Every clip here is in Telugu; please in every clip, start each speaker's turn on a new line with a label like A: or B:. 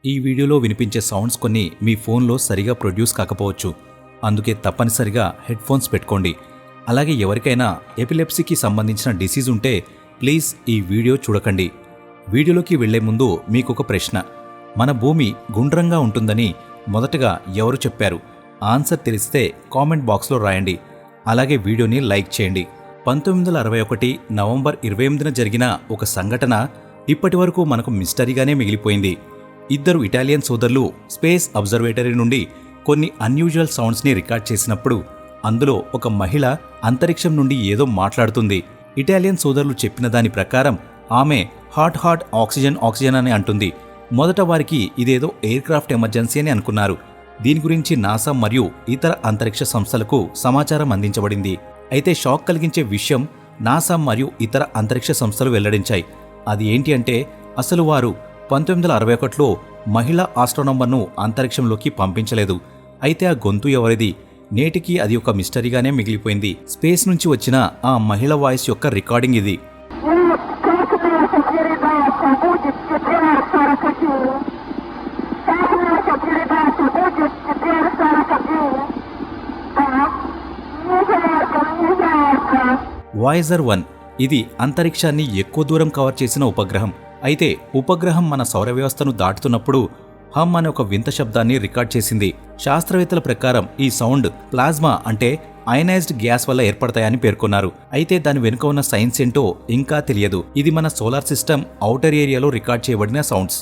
A: ఈ వీడియోలో వినిపించే సౌండ్స్ కొన్ని మీ ఫోన్లో సరిగా ప్రొడ్యూస్ కాకపోవచ్చు. అందుకే తప్పనిసరిగా హెడ్ ఫోన్స్ పెట్టుకోండి. అలాగే ఎవరికైనా ఎపిలెప్సీకి సంబంధించిన డిసీజ్ ఉంటే ప్లీజ్ ఈ వీడియో చూడకండి. వీడియోలోకి వెళ్లే ముందు మీకొక ప్రశ్న. మన భూమి గుండ్రంగా ఉంటుందని మొదటగా ఎవరు చెప్పారు? ఆన్సర్ తెలిస్తే కామెంట్ బాక్స్లో రాయండి. అలాగే వీడియోని లైక్ చేయండి. 1961 నవంబర్ 28న జరిగిన ఒక సంఘటన ఇప్పటివరకు మనకు మిస్టరీగానే మిగిలిపోయింది. ఇద్దరు ఇటాలియన్ సోదరులు స్పేస్ అబ్జర్వేటరీ నుండి కొన్ని అన్యూజువల్ సౌండ్స్ని రికార్డ్ చేసినప్పుడు అందులో ఒక మహిళ అంతరిక్షం నుండి ఏదో మాట్లాడుతుంది. ఇటాలియన్ సోదరులు చెప్పిన దాని ప్రకారం ఆమె హాట్ ఆక్సిజన్ అని అంటుంది. మొదట వారికి ఇదేదో ఎయిర్ క్రాఫ్ట్ ఎమర్జెన్సీ అని అనుకున్నారు. దీని గురించి నాసా మరియు ఇతర అంతరిక్ష సంస్థలకు సమాచారం అందించబడింది. అయితే షాక్ కలిగించే విషయం నాసా మరియు ఇతర అంతరిక్ష సంస్థలు వెల్లడించాయి. అది ఏంటి అంటే అసలు వారు 1961లో మహిళా ఆస్ట్రోనామర్ను అంతరిక్షంలోకి పంపించలేదు. అయితే ఆ గొంతు ఎవరిది? నేటికి అది ఒక మిస్టరీగానే మిగిలిపోయింది. స్పేస్ నుంచి వచ్చిన ఆ మహిళ వాయిస్ యొక్క రికార్డింగ్ ఇది. వాయేజర్ 1 ఇది అంతరిక్షాన్ని ఎక్కువ దూరం కవర్ చేసిన ఉపగ్రహం. అయితే ఉపగ్రహం మన సౌర వ్యవస్థను దాటుతున్నప్పుడు హమ్ అనే ఒక వింత శబ్దాన్ని రికార్డ్ చేసింది. శాస్త్రవేత్తల ప్రకారం ఈ సౌండ్ ప్లాజ్మా అంటే అయనైజ్డ్ గ్యాస్ వల్ల ఏర్పడతాయని పేర్కొన్నారు. అయితే దాని వెనుక ఉన్న సైన్స్ ఏంటో ఇంకా తెలియదు. ఇది మన సోలార్ సిస్టమ్ ఔటర్ ఏరియాలో రికార్డ్ చేయబడిన sounds.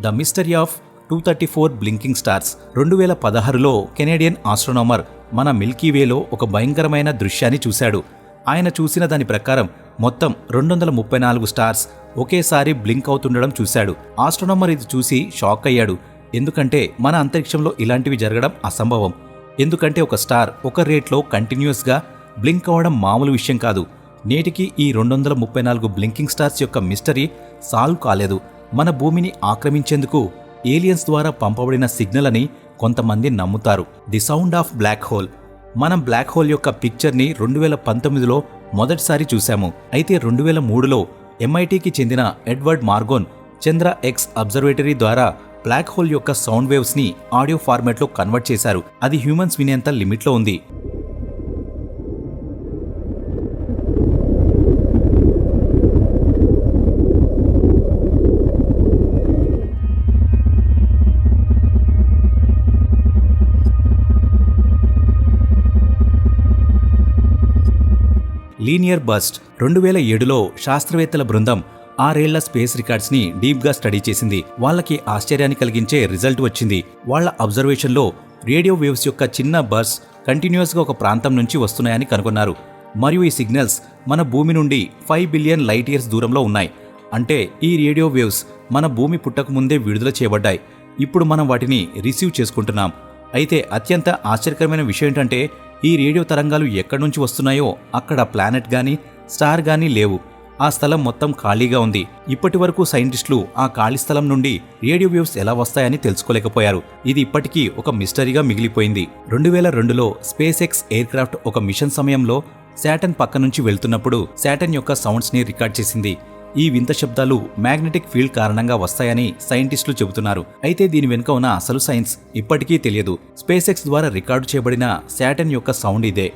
A: The mystery of 234 blinking stars. 2016లో కెనేడియన్ ఆస్ట్రోనామర్ మన మిల్కీవేలో ఒక భయంకరమైన దృశ్యాన్ని చూశాడు. ఆయన చూసిన దాని ప్రకారం మొత్తం 234 స్టార్స్ ఒకేసారి బ్లింక్ అవుతుండడం చూశాడు. ఆస్ట్రోనామర్ ఇది చూసి షాక్ అయ్యాడు. ఎందుకంటే మన అంతరిక్షంలో ఇలాంటివి జరగడం అసంభవం. ఎందుకంటే ఒక స్టార్ ఒక రేట్లో కంటిన్యూస్గా బ్లింక్ అవ్వడం మామూలు విషయం కాదు. నేటికి ఈ 234 బ్లింకింగ్ స్టార్స్ యొక్క మిస్టరీ సాల్వ్ కాలేదు. మన భూమిని ఆక్రమించేందుకు ఏలియన్స్ ద్వారా పంపబడిన సిగ్నల్ అని కొంతమంది నమ్ముతారు. The sound of black hole. మనం బ్లాక్ హోల్ యొక్క పిక్చర్ని 2019లో మొదటిసారి చూశాము. అయితే 2003లో MITకి చెందిన Edward Morgan Chandra X observatory ద్వారా బ్లాక్ హోల్ యొక్క సౌండ్ వేవ్స్ని ఆడియో ఫార్మాట్లో కన్వర్ట్ చేశారు. అది హ్యూమన్స్ వినేంత లిమిట్లో ఉంది. Linear bust. 2007లో శాస్త్రవేత్తల బృందం 6 ఏళ్ల స్పేస్ రికార్డ్స్ని డీప్గా స్టడీ చేసింది. వాళ్ళకి ఆశ్చర్యాన్ని కలిగించే రిజల్ట్ వచ్చింది. వాళ్ల అబ్జర్వేషన్లో రేడియో వేవ్స్ యొక్క చిన్న బర్స్ కంటిన్యూస్గా ఒక ప్రాంతం నుంచి వస్తున్నాయని కనుగొన్నారు. మరియు ఈ సిగ్నల్స్ మన భూమి నుండి 5 బిలియన్ లైట్ ఇయర్స్ దూరంలో ఉన్నాయి. అంటే ఈ రేడియో వేవ్స్ మన భూమి పుట్టకముందే విడుదల చేయబడ్డాయి. ఇప్పుడు మనం వాటిని రిసీవ్ చేసుకుంటున్నాం. అయితే అత్యంత ఆశ్చర్యకరమైన విషయం ఏంటంటే ఈ రేడియో తరంగాలు ఎక్కడి నుంచి వస్తున్నాయో అక్కడ ప్లానెట్ గానీ స్టార్ గానీ లేవు. ఆ స్థలం మొత్తం ఖాళీగా ఉంది. ఇప్పటి వరకు సైంటిస్టులు ఆ ఖాళీ స్థలం నుండి రేడియో వేవ్స్ ఎలా వస్తాయని తెలుసుకోలేకపోయారు. ఇది ఇప్పటికీ ఒక మిస్టరీగా మిగిలిపోయింది. 2002లో స్పేస్ ఎక్స్ ఎయిర్ క్రాఫ్ట్ ఒక మిషన్ సమయంలో శాటర్న్ పక్క నుంచి వెళ్తున్నప్పుడు శాటర్న్ యొక్క సౌండ్స్ని రికార్డ్ చేసింది. ఈ వింత శబ్దాలు మ్యాగ్నెటిక్ ఫీల్డ్ కారణంగా వస్తాయని సైంటిస్టులు చెబుతున్నారు. అయితే దీని వెనుక ఉన్న అసలు సైన్స్ ఇప్పటికీ తెలియదు. స్పేస్ ఎక్స్ ద్వారా రికార్డు చేయబడిన శాటర్న్ యొక్క సౌండ్ ఇదే.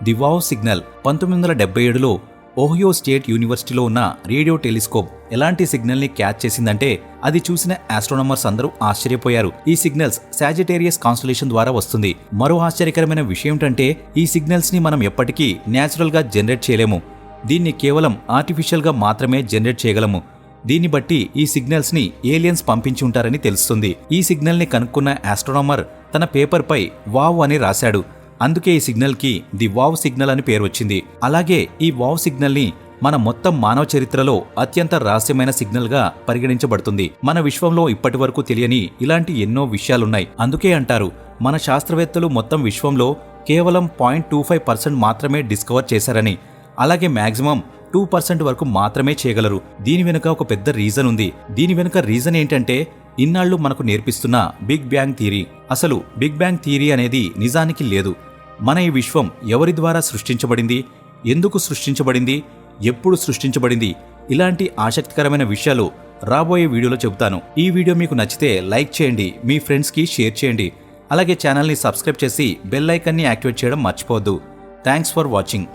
A: The wow signal. 1977లో ఓహియో స్టేట్ యూనివర్సిటీలో ఉన్న రేడియో టెలిస్కోప్ ఎలాంటి సిగ్నల్ని క్యాచ్ చేసిందంటే అది చూసిన ఆస్ట్రోనామర్స్ అందరూ ఆశ్చర్యపోయారు. ఈ సిగ్నల్స్ సాజిటేరియస్ కాన్స్టలేషన్ ద్వారా వస్తుంది. మరో ఆశ్చర్యకరమైన విషయం ఏంటంటే ఈ సిగ్నల్స్ని మనం ఎప్పటికీ న్యాచురల్గా జనరేట్ చేయలేము. దీన్ని కేవలం ఆర్టిఫిషియల్గా మాత్రమే జనరేట్ చేయగలము. దీన్ని బట్టి ఈ సిగ్నల్స్ని ఏలియన్స్ పంపించి ఉంటారని తెలుస్తుంది. ఈ సిగ్నల్ని కనుక్కున్న ఆస్ట్రోనామర్ తన పేపర్పై వావ్ అని రాశాడు. అందుకే ఈ సిగ్నల్కి ది వావ్ సిగ్నల్ అని పేరు వచ్చింది. అలాగే ఈ వావ్ సిగ్నల్ని మన మొత్తం మానవ చరిత్రలో అత్యంత రహస్యమైన సిగ్నల్గా పరిగణించబడుతుంది. మన విశ్వంలో ఇప్పటి వరకు తెలియని ఇలాంటి ఎన్నో విషయాలున్నాయి. అందుకే అంటారు మన శాస్త్రవేత్తలు మొత్తం విశ్వంలో కేవలం 0.25% మాత్రమే డిస్కవర్ చేశారని. అలాగే మ్యాక్సిమం 2% వరకు మాత్రమే చేయగలరు. దీని వెనుక ఒక పెద్ద రీజన్ ఉంది. దీని వెనుక రీజన్ ఏంటంటే ఇన్నాళ్లు మనకు నేర్పిస్తున్న బిగ్ బ్యాంగ్ థియరీ. అసలు బిగ్ బ్యాంగ్ థియరీ అనేది నిజానికి లేదు. మన ఈ విశ్వం ఎవరి ద్వారా సృష్టించబడింది, ఎందుకు సృష్టించబడింది, ఎప్పుడు సృష్టించబడింది, ఇలాంటి ఆసక్తికరమైన విషయాలు రాబోయే వీడియోలో చెబుతాను. ఈ వీడియో మీకు నచ్చితే లైక్ చేయండి, మీ ఫ్రెండ్స్కి షేర్ చేయండి. అలాగే ఛానల్ని సబ్స్క్రైబ్ చేసి బెల్ ఐకాన్ని యాక్టివేట్ చేయడం మర్చిపోవద్దు. Thanks for watching.